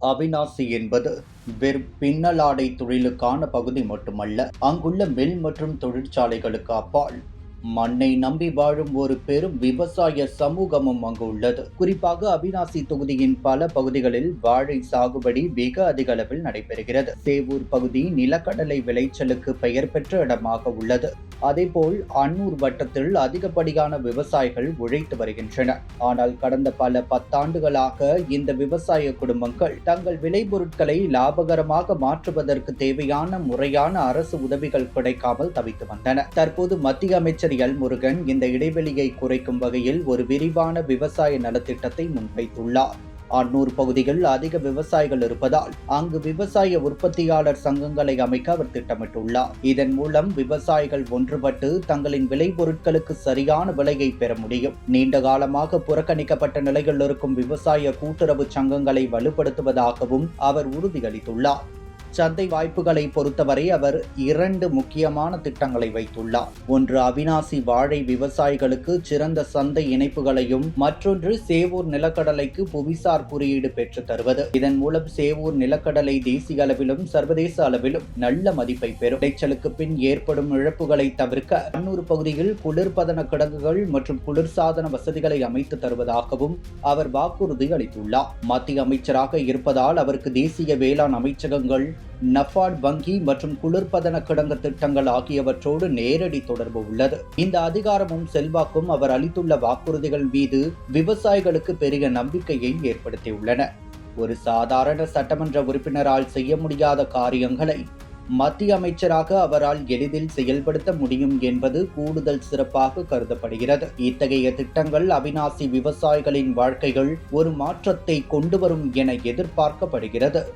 அவிநாசி என்பது வெறும் பின்னலாடை தொழிலுக்கான பகுதி மட்டுமல்ல, அங்குள்ள மில் மற்றும் தொழிற்சாலைகளுக்கு அப்பால் மண்ணை நம்பி வாழும் ஒரு பெரும் விவசாய சமூகமும் அங்கு உள்ளது. குறிப்பாக அவிநாசி தொகுதியின் பல பகுதிகளில் வாழை சாகுபடி மிக அதிக அளவில் நடைபெறுகிறது. சேவூர் பகுதி நிலக்கடலை விளைச்சலுக்கு பெயர் பெற்ற இடமாக உள்ளது. அதேபோல் அன்னூர் வட்டத்தில் அதிகப்படியான விவசாயிகள் உழைத்து வருகின்றனர். ஆனால் கடந்த பல பத்தாண்டுகளாக இந்த விவசாய குடும்பங்கள் தங்கள் விளைபொருட்களை லாபகரமாக மாற்றுவதற்கு தேவையான முறையான அரசு உதவிகள் கிடைக்காமல் தவித்து வந்தன. தற்போது மத்திய அமைச்சர் எல் முருகன் இந்த இடைவெளியை குறைக்கும் வகையில் ஒரு விரிவான விவசாய நலத்திட்டத்தை முன்வைத்துள்ளார். அன்னூர் பகுதியில் அதிக விவசாயிகள் இருப்பதால் அங்கு விவசாய உற்பத்தியாளர் சங்கங்களை அமைக்க அவர் திட்டமிட்டுள்ளார். இதன் மூலம் விவசாயிகள் ஒன்றுபட்டு தங்களின் விளைபொருட்களுக்கு சரியான விலையை பெற முடியும். நீண்ட காலமாக புறக்கணிக்கப்பட்ட நிலையில் இருக்கும் விவசாய கூட்டுறவு சங்கங்களை வலுப்படுத்துவதாகவும் அவர் உறுதியளித்துள்ளார். சந்தை வாய்ப்புகளை பொறுத்தவரை அவர் 2 முக்கியமான திட்டங்களை வைத்துள்ளார். ஒன்று அவிநாசி வாழை விவசாயிகளுக்கு சிறந்த சந்தை இணைப்புகளையும், மற்றொன்று சேவூர் நிலக்கடலைக்கு புவிசார் குறியீடு பெற்று தருவது. இதன் மூலம் சேவூர் நிலக்கடலை தேசிய அளவிலும் சர்வதேச அளவிலும் நல்ல மதிப்பை பெறும். விளைச்சலுக்கு பின் ஏற்படும் இழப்புகளை தவிர்க்க அன்னூர் பகுதியில் குளிர்பதன கிடங்குகள் மற்றும் குளிர்சாதன வசதிகளை அமைத்து தருவதாகவும் அவர் வாக்குறுதி அளித்துள்ளார். மத்திய அமைச்சராக இருப்பதால் அவருக்கு தேசிய வேளாண் அமைச்சகங்கள், நஃபாட் வங்கி மற்றும் குளிர்பதன கிடங்கு திட்டங்கள் ஆகியவற்றோடு நேரடி தொடர்பு உள்ளது. இந்த அதிகாரமும் செல்வாக்கும் அவர் அளித்துள்ள வாக்குறுதிகள் மீது விவசாயிகளுக்கு பெரிய நம்பிக்கையை ஏற்படுத்தியுள்ளன. ஒரு சாதாரண சட்டமன்ற உறுப்பினரால் செய்ய முடியாத காரியங்களை மத்திய அமைச்சராக அவரால் எளிதில் செயல்படுத்த முடியும் என்பது கூடுதல் சிறப்பாக கருதப்படுகிறது. இத்தகைய திட்டங்கள் அவிநாசி விவசாயிகளின் வாழ்க்கைகள் ஒரு மாற்றத்தை கொண்டு வரும் என எதிர்பார்க்கப்படுகிறது.